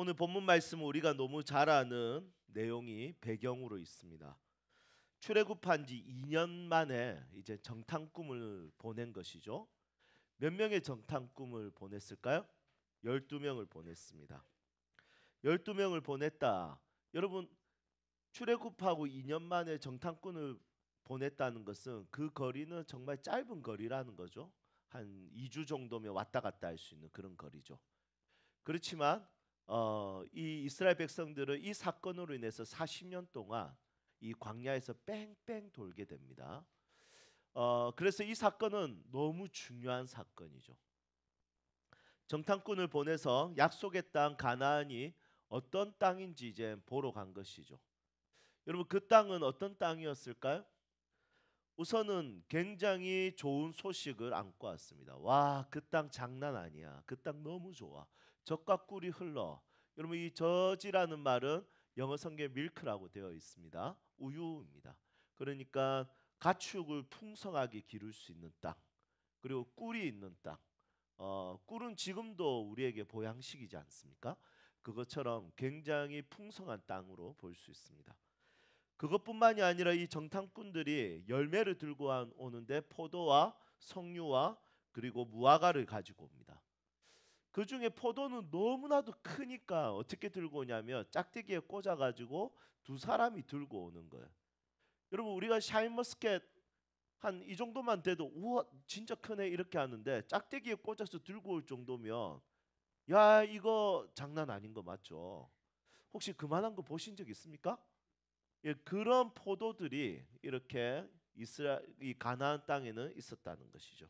오늘 본문 말씀은 우리가 너무 잘 아는 내용이 배경으로 있습니다. 출애굽한 지 2년 만에 이제 정탐 꿈을 보낸 것이죠. 몇 명의 정탐 꿈을 보냈을까요? 12명을 보냈습니다. 12명을 보냈다. 여러분, 출애굽하고 2년 만에 정탐꾼을 보냈다는 것은 그 거리는 정말 짧은 거리라는 거죠. 한 2주 정도면 왔다 갔다 할 수 있는 그런 거리죠. 그렇지만 이 이스라엘 백성들은 이 사건으로 인해서 40년 동안 이 광야에서 뺑뺑 돌게 됩니다. 그래서 이 사건은 너무 중요한 사건이죠. 정탐꾼을 보내서 약속의 땅 가나안이 어떤 땅인지 이제 보러 간 것이죠. 여러분, 그 땅은 어떤 땅이었을까요? 우선은 굉장히 좋은 소식을 안고 왔습니다. 와, 그 땅 장난 아니야. 그 땅 너무 좋아. 젖과 꿀이 흘러. 여러분, 이 젖이라는 말은 영어 성경에 밀크라고 되어 있습니다. 우유입니다. 그러니까 가축을 풍성하게 기를 수 있는 땅, 그리고 꿀이 있는 땅. 꿀은 지금도 우리에게 보양식이지 않습니까? 그것처럼 굉장히 풍성한 땅으로 볼 수 있습니다. 그것뿐만이 아니라 이 정탐꾼들이 열매를 들고 오는데 포도와 석류와 그리고 무화과를 가지고 옵니다. 그 중에 포도는 너무나도 크니까 어떻게 들고 오냐면 짝대기에 꽂아 가지고 두 사람이 들고 오는 거예요. 여러분, 우리가 샤인머스켓 한 이 정도만 돼도 우와 진짜 크네 이렇게 하는데 짝대기에 꽂아서 들고 올 정도면 야 이거 장난 아닌 거 맞죠? 혹시 그만한 거 보신 적 있습니까? 예, 그런 포도들이 이렇게 이 가나안 땅에는 있었다는 것이죠.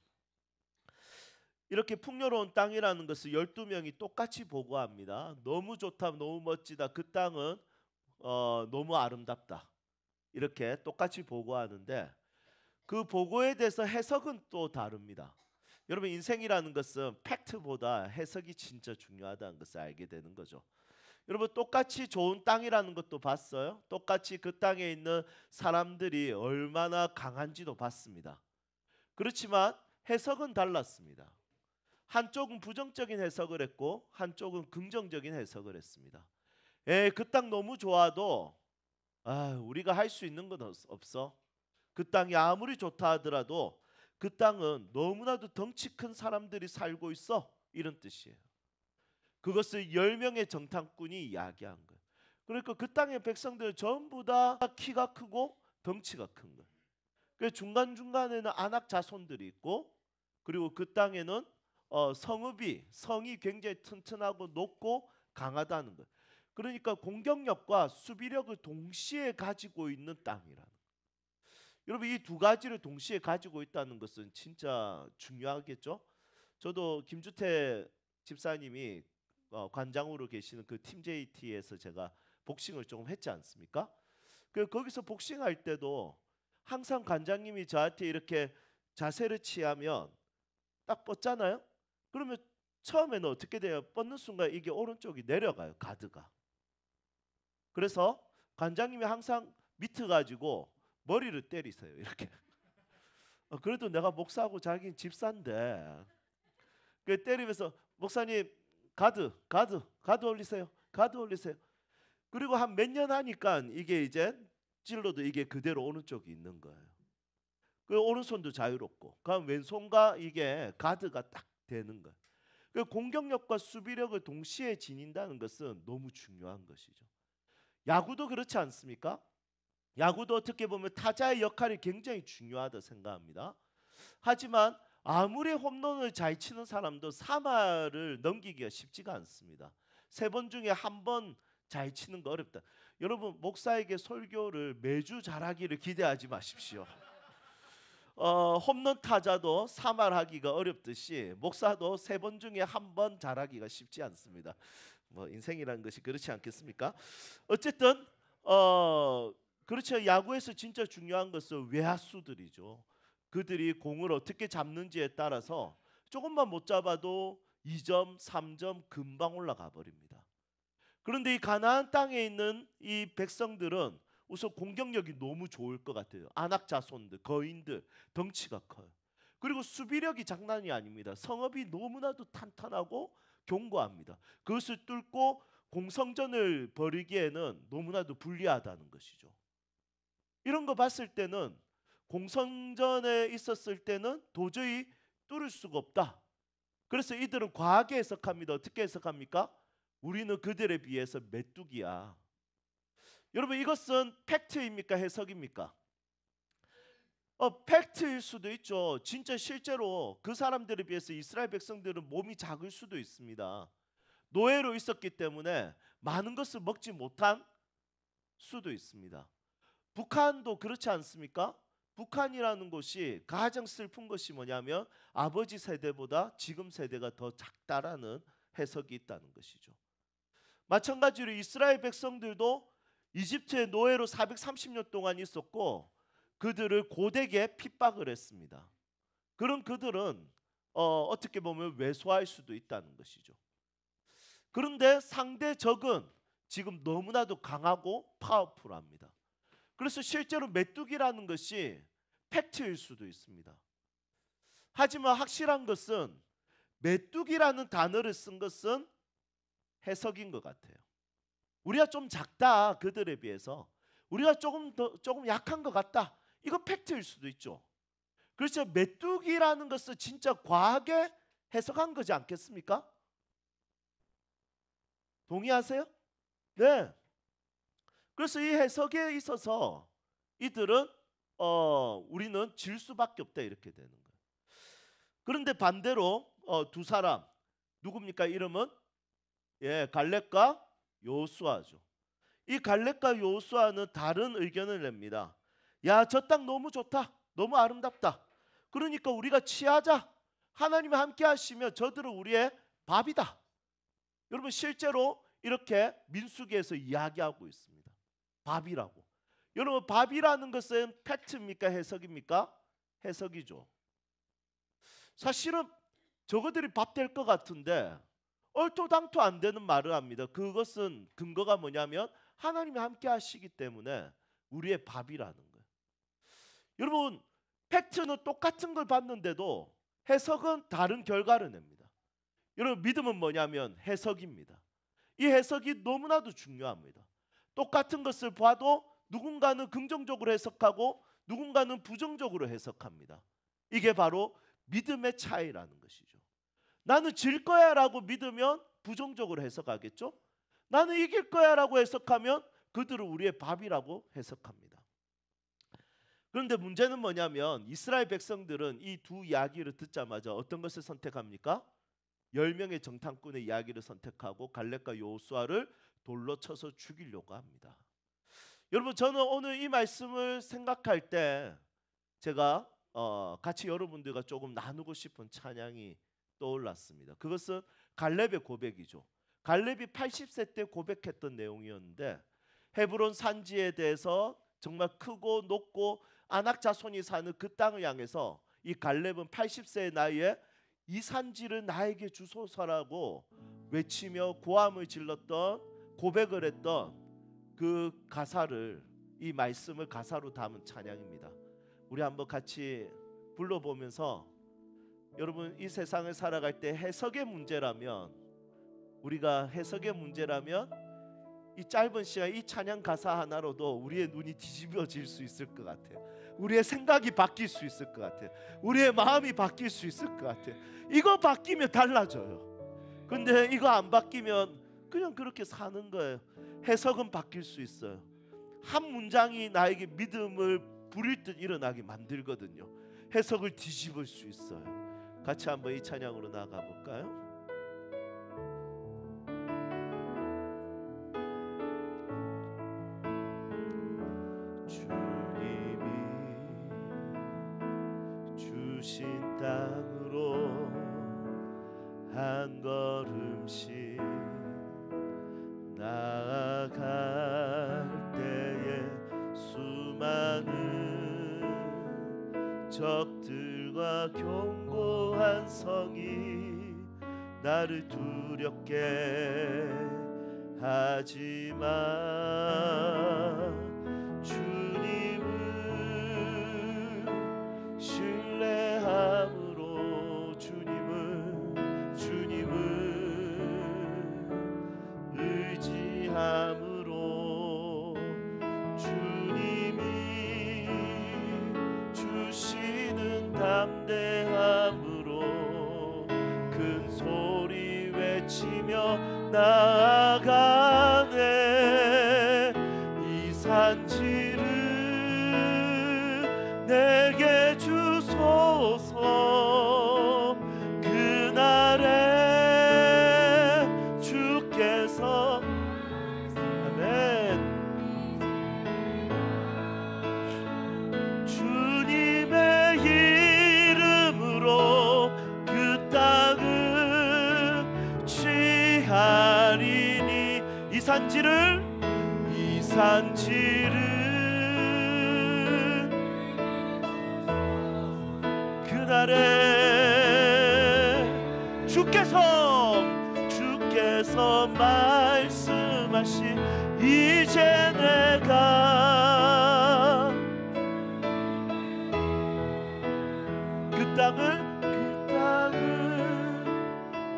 이렇게 풍요로운 땅이라는 것을 12명이 똑같이 보고합니다. 너무 좋다, 너무 멋지다. 그 땅은 너무 아름답다. 이렇게 똑같이 보고하는데 그 보고에 대해서 해석은 또 다릅니다. 여러분, 인생이라는 것은 팩트보다 해석이 진짜 중요하다는 것을 알게 되는 거죠. 여러분, 똑같이 좋은 땅이라는 것도 봤어요. 똑같이 그 땅에 있는 사람들이 얼마나 강한지도 봤습니다. 그렇지만 해석은 달랐습니다. 한쪽은 부정적인 해석을 했고 한쪽은 긍정적인 해석을 했습니다. 그 땅 너무 좋아도 우리가 할 수 있는 건 없어. 그 땅이 아무리 좋다 하더라도 그 땅은 너무나도 덩치 큰 사람들이 살고 있어. 이런 뜻이에요. 그것을 10명의 정탐꾼이 이야기한 거예요. 그러니까 그 땅의 백성들 전부 다 키가 크고 덩치가 큰 거예요. 그 중간중간에는 안악 자손들이 있고 그리고 그 땅에는 성이 굉장히 튼튼하고 높고 강하다는 거예요. 그러니까 공격력과 수비력을 동시에 가지고 있는 땅이라는 거예요. 여러분, 이 두 가지를 동시에 가지고 있다는 것은 진짜 중요하겠죠? 저도 김주태 집사님이 관장으로 계시는 그 팀 JT에서 제가 복싱을 조금 했지 않습니까? 거기서 복싱할 때도 항상 관장님이 저한테 이렇게 자세를 취하면 딱 뻗잖아요. 그러면 처음에는 어떻게 돼요? 뻗는 순간 이게 오른쪽이 내려가요, 가드가. 그래서 관장님이 항상 미트 가지고 머리를 때리세요, 이렇게. 그래도 내가 목사하고 자기는 집사인데 그 때리면서 목사님 가드 올리세요. 가드 올리세요. 그리고 한 몇 년 하니까 이게 이제 찔러도 이게 그대로 오른쪽이 있는 거예요. 그 오른손도 자유롭고 그럼 왼손과 이게 가드가 딱 되는 거예요. 그 공격력과 수비력을 동시에 지닌다는 것은 너무 중요한 것이죠. 야구도 그렇지 않습니까? 야구도 어떻게 보면 타자의 역할이 굉장히 중요하다 생각합니다. 하지만 아무리 홈런을 잘 치는 사람도 3할을 넘기기가 쉽지가 않습니다. 3번 중에 1번 잘 치는 거 어렵다. 여러분, 목사에게 설교를 매주 잘하기를 기대하지 마십시오. 홈런 타자도 3할 하기가 어렵듯이 목사도 3번 중에 1번 잘하기가 쉽지 않습니다. 뭐 인생이라는 것이 그렇지 않겠습니까? 어쨌든 그렇죠. 야구에서 진짜 중요한 것은 외야수들이죠. 그들이 공을 어떻게 잡는지에 따라서 조금만 못 잡아도 2점, 3점 금방 올라가 버립니다. 그런데 이 가나안 땅에 있는 이 백성들은 우선 공격력이 너무 좋을 것 같아요. 안악 자손들, 거인들, 덩치가 커요. 그리고 수비력이 장난이 아닙니다. 성읍이 너무나도 탄탄하고 견고합니다. 그것을 뚫고 공성전을 벌이기에는 너무나도 불리하다는 것이죠. 이런 거 봤을 때는 공성전에 있었을 때는 도저히 뚫을 수가 없다. 그래서 이들은 과하게 해석합니다. 어떻게 해석합니까? 우리는 그들에 비해서 메뚜기야. 여러분, 이것은 팩트입니까? 해석입니까? 팩트일 수도 있죠. 진짜 실제로 그 사람들에 비해서 이스라엘 백성들은 몸이 작을 수도 있습니다. 노예로 있었기 때문에 많은 것을 먹지 못한 수도 있습니다. 북한도 그렇지 않습니까? 북한이라는 곳이 가장 슬픈 것이 뭐냐면 아버지 세대보다 지금 세대가 더 작다라는 해석이 있다는 것이죠. 마찬가지로 이스라엘 백성들도 이집트의 노예로 430년 동안 있었고 그들을 고되게 핍박을 했습니다. 그런 그들은 어떻게 보면 왜소할 수도 있다는 것이죠. 그런데 상대 적은 지금 너무나도 강하고 파워풀합니다. 그래서 실제로 메뚜기라는 것이 팩트일 수도 있습니다. 하지만 확실한 것은 메뚜기라는 단어를 쓴 것은 해석인 것 같아요. 우리가 좀 작다, 그들에 비해서 우리가 조금 약한 것 같다, 이거 팩트일 수도 있죠. 그렇죠. 메뚜기라는 것은 진짜 과하게 해석한 거지 않겠습니까? 동의하세요? 네. 그래서 이 해석에 있어서 이들은 우리는 질 수밖에 없다, 이렇게 되는 거예요. 그런데 반대로 두 사람 누굽니까? 이름은 갈렙과 여호수아죠. 이 갈렙과 여호수아는 다른 의견을 냅니다. 야, 저 땅 너무 좋다, 너무 아름답다. 그러니까 우리가 취하자. 하나님이 함께 하시면 저들은 우리의 밥이다. 여러분, 실제로 이렇게 민수기에서 이야기하고 있습니다. 밥이라고. 여러분, 밥이라는 것은 팩트입니까? 해석입니까? 해석이죠. 사실은 저거들이 밥 될 것 같은데 얼토당토 안 되는 말을 합니다. 그것은 근거가 뭐냐면 하나님이 함께 하시기 때문에 우리의 밥이라는 거예요. 여러분, 팩트는 똑같은 걸 봤는데도 해석은 다른 결과를 냅니다. 여러분, 믿음은 뭐냐면 해석입니다. 이 해석이 너무나도 중요합니다. 똑같은 것을 봐도 누군가는 긍정적으로 해석하고 누군가는 부정적으로 해석합니다. 이게 바로 믿음의 차이라는 것이죠. 나는 질 거야 라고 믿으면 부정적으로 해석하겠죠. 나는 이길 거야 라고 해석하면 그들은 우리의 밥이라고 해석합니다. 그런데 문제는 뭐냐면 이스라엘 백성들은 이 두 이야기를 듣자마자 어떤 것을 선택합니까? 10명의 정탐꾼의 이야기를 선택하고 갈렙과 여호수아를 돌로 쳐서 죽이려고 합니다. 여러분, 저는 오늘 이 말씀을 생각할 때 제가 같이 여러분들과 조금 나누고 싶은 찬양이 떠올랐습니다. 그것은 갈렙의 고백이죠. 갈렙이 80세 때 고백했던 내용이었는데 헤브론 산지에 대해서 정말 크고 높고 아낙 자손이 사는 그 땅을 향해서 이 갈렙은 80세의 나이에 이 산지를 나에게 주소서라고 외치며 고함을 질렀던, 고백을 했던 그 가사를, 이 말씀을 가사로 담은 찬양입니다. 우리 한번 같이 불러보면서, 여러분, 이 세상을 살아갈 때 해석의 문제라면, 우리가 해석의 문제라면 이 짧은 시간 이 찬양 가사 하나로도 우리의 눈이 뒤집어질 수 있을 것 같아요. 우리의 생각이 바뀔 수 있을 것 같아요. 우리의 마음이 바뀔 수 있을 것 같아요. 이거 바뀌면 달라져요. 근데 이거 안 바뀌면 그냥 그렇게 사는 거예요. 해석은 바뀔 수 있어요. 한 문장이 나에게 믿음을 부릴 듯 일어나게 만들거든요. 해석을 뒤집을 수 있어요. 같이 한번 이 찬양으로 나가 볼까요? 주신 땅으로 한 걸음씩 나아갈 때에 수많은 적들과 견고한 성이 나를 두렵게 하지만 신뢰함으로 주님을 의지하며 담대함으로 주님이 주시는 담대함으로 큰 소리 외치며 나아가네. 이 산지를 내게 주소서. 그날에 주께서 아멘. 주님의 이름으로 그 땅을 취하리니. 이 산지를 그날에 주께서 말씀하시 이제 내가 그 땅을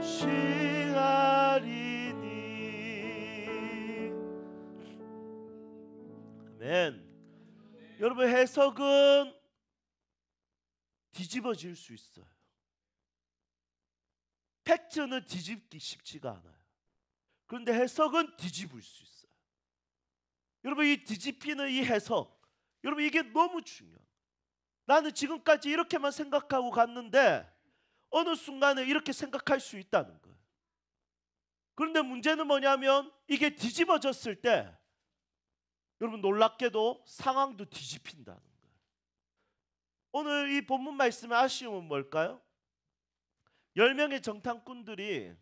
취하리니. 아멘. 여러분, 해석은 뒤집어질 수 있어요. 팩트는 뒤집기 쉽지가 않아요. 그런데 해석은 뒤집을 수 있어요. 여러분, 이 뒤집히는 이 해석, 여러분, 이게 너무 중요해요. 나는 지금까지 이렇게만 생각하고 갔는데 어느 순간에 이렇게 생각할 수 있다는 거예요. 그런데 문제는 뭐냐면 이게 뒤집어졌을 때 여러분, 놀랍게도 상황도 뒤집힌다는 거예요. 오늘 이 본문 말씀의 아쉬움은 뭘까요? 10명의 정탐꾼들이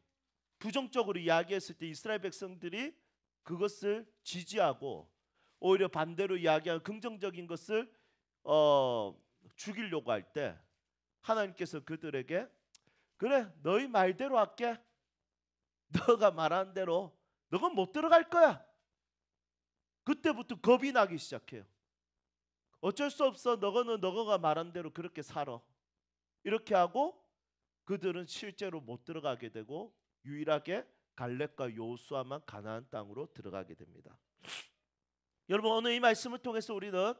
부정적으로 이야기했을 때 이스라엘 백성들이 그것을 지지하고 오히려 반대로 이야기하는 긍정적인 것을 죽이려고 할 때 하나님께서 그들에게 그래, 너희 말대로 할게. 너가 말한 대로 너건 못 들어갈 거야. 그때부터 겁이 나기 시작해요. 어쩔 수 없어. 너거는 너가 말한 대로 그렇게 살아. 이렇게 하고 그들은 실제로 못 들어가게 되고 유일하게 갈렙과 여호수아만 가나안 땅으로 들어가게 됩니다. 여러분, 오늘 이 말씀을 통해서 우리는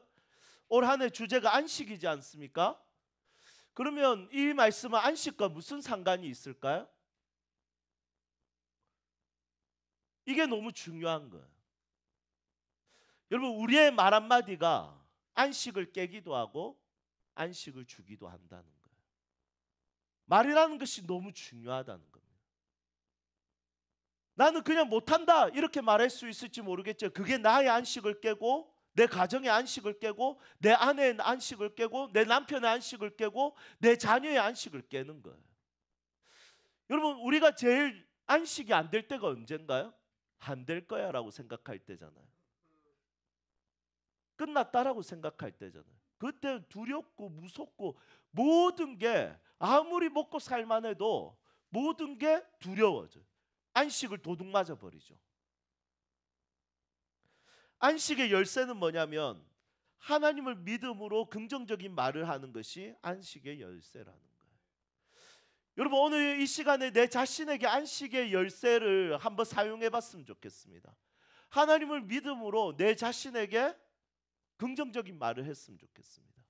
올 한 해 주제가 안식이지 않습니까? 그러면 이 말씀은 안식과 무슨 상관이 있을까요? 이게 너무 중요한 거예요. 여러분, 우리의 말 한마디가 안식을 깨기도 하고 안식을 주기도 한다는 거예요. 말이라는 것이 너무 중요하다는 겁니다. 나는 그냥 못한다 이렇게 말할 수 있을지 모르겠죠. 그게 나의 안식을 깨고 내 가정의 안식을 깨고 내 아내의 안식을 깨고 내 남편의 안식을 깨고 내 자녀의 안식을 깨는 거예요. 여러분, 우리가 제일 안식이 안 될 때가 언젠가요? 안 될 거야 라고 생각할 때잖아요. 끝났다라고 생각할 때잖아요. 그때는 두렵고 무섭고 모든 게 아무리 먹고 살만 해도 모든 게 두려워져요. 안식을 도둑맞아 버리죠. 안식의 열쇠는 뭐냐면 하나님을 믿음으로 긍정적인 말을 하는 것이 안식의 열쇠라는 거예요. 여러분, 오늘 이 시간에 내 자신에게 안식의 열쇠를 한번 사용해 봤으면 좋겠습니다. 하나님을 믿음으로 내 자신에게 긍정적인 말을 했으면 좋겠습니다.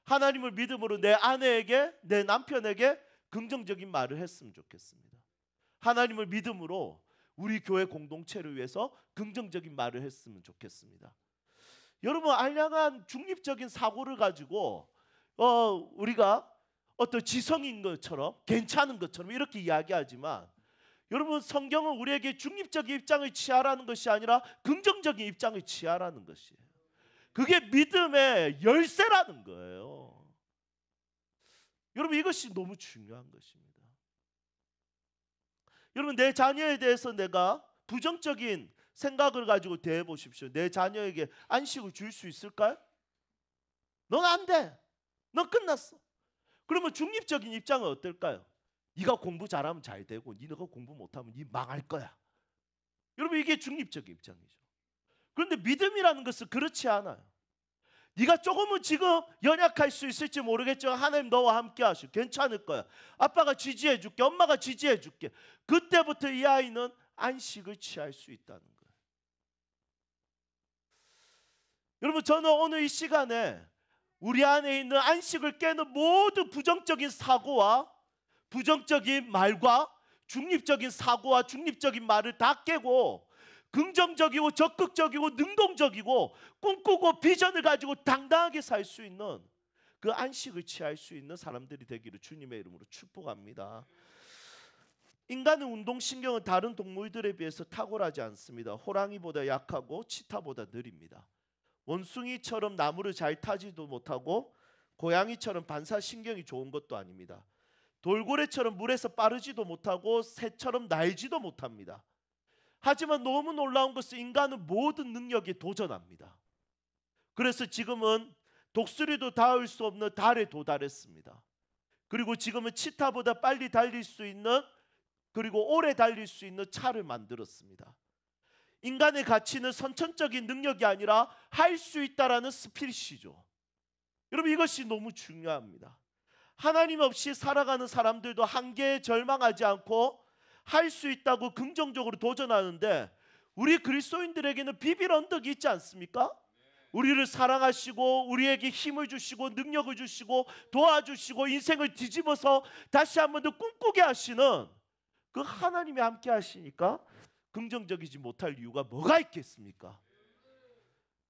하나님을 믿음으로 내 아내에게, 내 남편에게 긍정적인 말을 했으면 좋겠습니다. 하나님을 믿음으로 우리 교회 공동체를 위해서 긍정적인 말을 했으면 좋겠습니다. 여러분, 알량한 중립적인 사고를 가지고 우리가 어떤 지성인 것처럼 괜찮은 것처럼 이렇게 이야기하지만 여러분, 성경은 우리에게 중립적인 입장을 취하라는 것이 아니라 긍정적인 입장을 취하라는 것이에요. 그게 믿음의 열쇠라는 거예요. 여러분, 이것이 너무 중요한 것입니다. 여러분, 내 자녀에 대해서 내가 부정적인 생각을 가지고 대해 보십시오. 내 자녀에게 안식을 줄 수 있을까요? 넌 안 돼. 넌 끝났어. 그러면 중립적인 입장은 어떨까요? 네가 공부 잘하면 잘 되고 네가 공부 못하면 네 망할 거야. 여러분, 이게 중립적인 입장이죠. 그런데 믿음이라는 것은 그렇지 않아요. 네가 조금은 지금 연약할 수 있을지 모르겠지만 하나님 너와 함께 하시고 괜찮을 거야. 아빠가 지지해 줄게. 엄마가 지지해 줄게. 그때부터 이 아이는 안식을 취할 수 있다는 거예요. 여러분, 저는 오늘 이 시간에 우리 안에 있는 안식을 깨는 모든 부정적인 사고와 부정적인 말과 중립적인 사고와 중립적인 말을 다 깨고 긍정적이고 적극적이고 능동적이고 꿈꾸고 비전을 가지고 당당하게 살 수 있는 그 안식을 취할 수 있는 사람들이 되기를 주님의 이름으로 축복합니다. 인간의 운동신경은 다른 동물들에 비해서 탁월하지 않습니다. 호랑이보다 약하고 치타보다 느립니다. 원숭이처럼 나무를 잘 타지도 못하고 고양이처럼 반사신경이 좋은 것도 아닙니다. 돌고래처럼 물에서 빠르지도 못하고 새처럼 날지도 못합니다. 하지만 너무 놀라운 것은 인간은 모든 능력에 도전합니다. 그래서 지금은 독수리도 닿을 수 없는 달에 도달했습니다. 그리고 지금은 치타보다 빨리 달릴 수 있는, 그리고 오래 달릴 수 있는 차를 만들었습니다. 인간의 가치는 선천적인 능력이 아니라 할 수 있다라는 스피릿이죠. 여러분, 이것이 너무 중요합니다. 하나님 없이 살아가는 사람들도 한계에 절망하지 않고 할 수 있다고 긍정적으로 도전하는데, 우리 그리스도인들에게는 비빌 언덕이 있지 않습니까? 우리를 사랑하시고 우리에게 힘을 주시고 능력을 주시고 도와주시고 인생을 뒤집어서 다시 한 번 더 꿈꾸게 하시는 그 하나님이 함께 하시니까 긍정적이지 못할 이유가 뭐가 있겠습니까?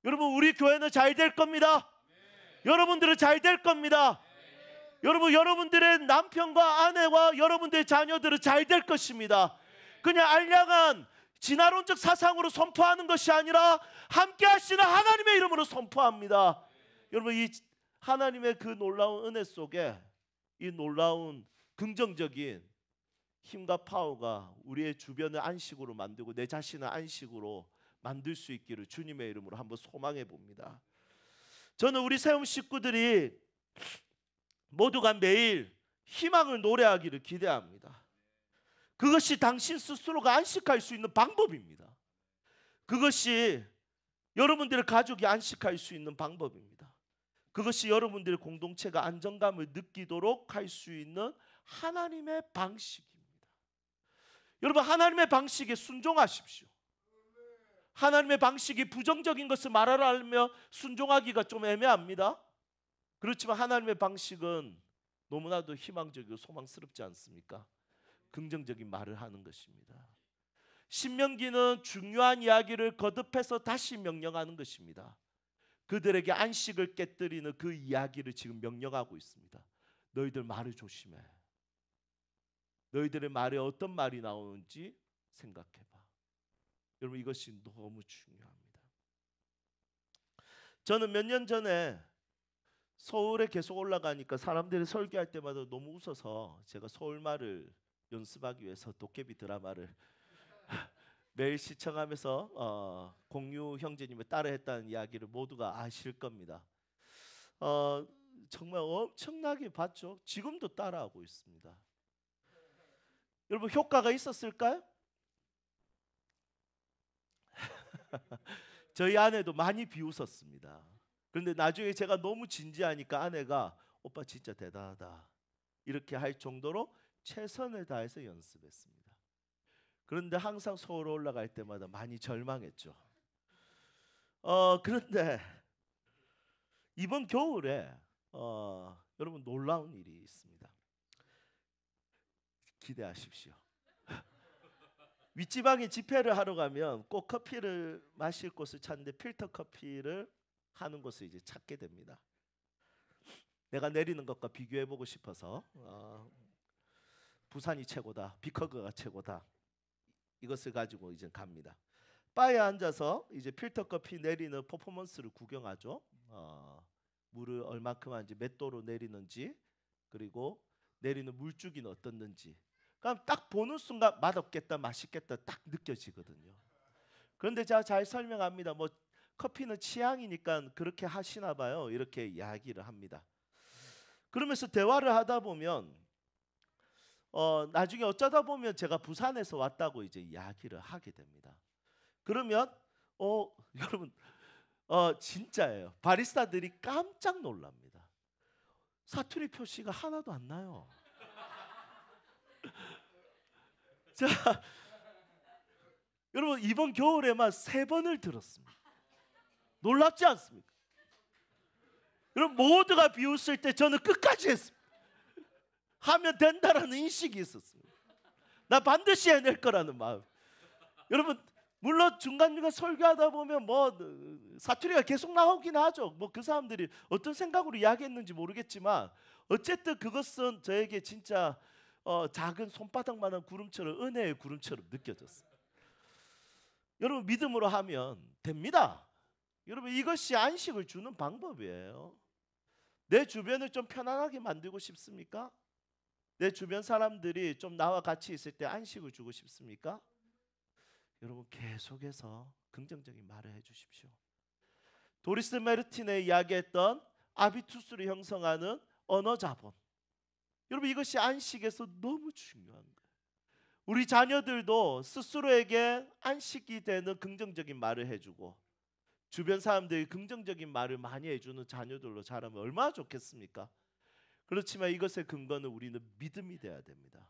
여러분, 우리 교회는 잘 될 겁니다. 여러분들은 잘 될 겁니다. 여러분, 여러분들의 남편과 아내와 여러분들의 자녀들은 잘 될 것입니다. 그냥 알량한 진화론적 사상으로 선포하는 것이 아니라 함께 하시는 하나님의 이름으로 선포합니다. 여러분, 이 하나님의 그 놀라운 은혜 속에 이 놀라운 긍정적인 힘과 파워가 우리의 주변을 안식으로 만들고 내 자신을 안식으로 만들 수 있기를 주님의 이름으로 한번 소망해 봅니다. 저는 우리 세움 식구들이 모두가 매일 희망을 노래하기를 기대합니다. 그것이 당신 스스로가 안식할 수 있는 방법입니다. 그것이 여러분들의 가족이 안식할 수 있는 방법입니다. 그것이 여러분들의 공동체가 안정감을 느끼도록 할 수 있는 하나님의 방식입니다. 여러분, 하나님의 방식에 순종하십시오. 하나님의 방식이 부정적인 것을 말하려면 순종하기가 좀 애매합니다. 그렇지만 하나님의 방식은 너무나도 희망적이고 소망스럽지 않습니까? 긍정적인 말을 하는 것입니다. 신명기는 중요한 이야기를 거듭해서 다시 명령하는 것입니다. 그들에게 안식을 깨뜨리는 그 이야기를 지금 명령하고 있습니다. 너희들 말을 조심해. 너희들의 말에 어떤 말이 나오는지 생각해봐. 여러분, 이것이 너무 중요합니다. 저는 몇 년 전에 서울에 계속 올라가니까 사람들이 설교할 때마다 너무 웃어서 제가 서울말을 연습하기 위해서 도깨비 드라마를 매일 시청하면서 공유 형제님을 따라했다는 이야기를 모두가 아실 겁니다. 정말 엄청나게 봤죠. 지금도 따라하고 있습니다. 여러분, 효과가 있었을까요? 저희 아내도 많이 비웃었습니다. 그런데 나중에 제가 너무 진지하니까 아내가 오빠 진짜 대단하다 이렇게 할 정도로 최선을 다해서 연습했습니다. 그런데 항상 서울 올라갈 때마다 많이 절망했죠. 그런데 이번 겨울에 여러분, 놀라운 일이 있습니다. 기대하십시오. 윗지방에 집회를 하러 가면 꼭 커피를 마실 곳을 찾는데 필터 커피를 하는 곳을 이제 찾게 됩니다. 내가 내리는 것과 비교해보고 싶어서 부산이 최고다, 비커그가 최고다, 이것을 가지고 이제 갑니다. 바에 앉아서 이제 필터 커피 내리는 퍼포먼스를 구경하죠. 물을 얼마큼 하는지, 몇 도로 내리는지, 그리고 내리는 물줄기는 어떻는지. 그럼 딱 보는 순간 맛없겠다, 맛있겠다 딱 느껴지거든요. 그런데 제가 잘 설명합니다. 뭐 커피는 취향이니까 그렇게 하시나 봐요. 이렇게 이야기를 합니다. 그러면서 대화를 하다 보면 나중에 어쩌다 보면 제가 부산에서 왔다고 이제 이야기를 하게 됩니다. 그러면 여러분, 진짜예요. 바리스타들이 깜짝 놀랍니다. 사투리 표시가 하나도 안 나요. 자, 여러분, 이번 겨울에만 3번을 들었습니다. 놀랍지 않습니까? 여러분 모두가 비웃을 때 저는 끝까지 했습니다. 하면 된다라는 인식이 있었습니다. 나 반드시 해낼 거라는 마음. 여러분 물론 중간중간 설교하다 보면 뭐 사투리가 계속 나오긴 하죠. 뭐 그 사람들이 어떤 생각으로 이야기했는지 모르겠지만 어쨌든 그것은 저에게 진짜 작은 손바닥만한 구름처럼 은혜의 구름처럼 느껴졌어요. 여러분 믿음으로 하면 됩니다. 여러분 이것이 안식을 주는 방법이에요. 내 주변을 좀 편안하게 만들고 싶습니까? 내 주변 사람들이 좀 나와 같이 있을 때 안식을 주고 싶습니까? 여러분 계속해서 긍정적인 말을 해주십시오. 도리스 메르틴의 이야기했던 아비투스를 형성하는 언어 자본. 여러분 이것이 안식에서 너무 중요한 거예요. 우리 자녀들도 스스로에게 안식이 되는 긍정적인 말을 해주고 주변 사람들이 긍정적인 말을 많이 해주는 자녀들로 자라면 얼마나 좋겠습니까? 그렇지만 이것의 근거는 우리는 믿음이 되어야 됩니다.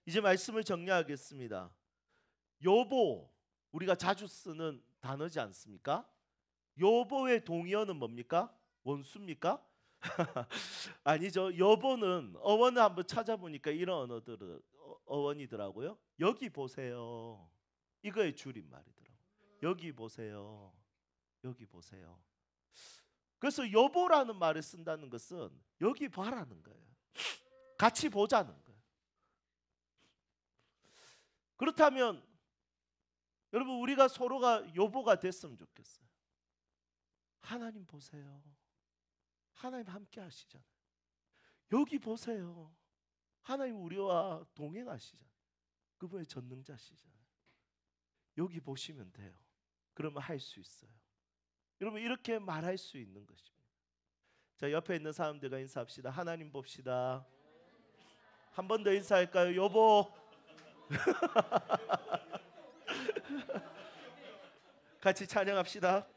이제 말씀을 정리하겠습니다. 여보, 우리가 자주 쓰는 단어지 않습니까? 여보의 동의어는 뭡니까? 원수입니까? 아니죠. 여보는 어원을 한번 찾아보니까 이런 어원이더라고요. 여기 보세요. 이거의 줄임말이더라고요. 여기 보세요. 여기 보세요. 그래서 여보라는 말을 쓴다는 것은 여기 봐라는 거예요. 같이 보자는 거예요. 그렇다면 여러분 우리가 서로가 여보가 됐으면 좋겠어요. 하나님 보세요. 하나님 함께 하시잖아요. 여기 보세요. 하나님 우리와 동행하시잖아요. 그분의 전능자시잖아요. 여기 보시면 돼요. 그러면 할 수 있어요. 여러분 이렇게 말할 수 있는 것입니다. 자, 옆에 있는 사람들과 인사합시다. 하나님 봅시다. 한 번 더 인사할까요? 여보. 같이 찬양합시다.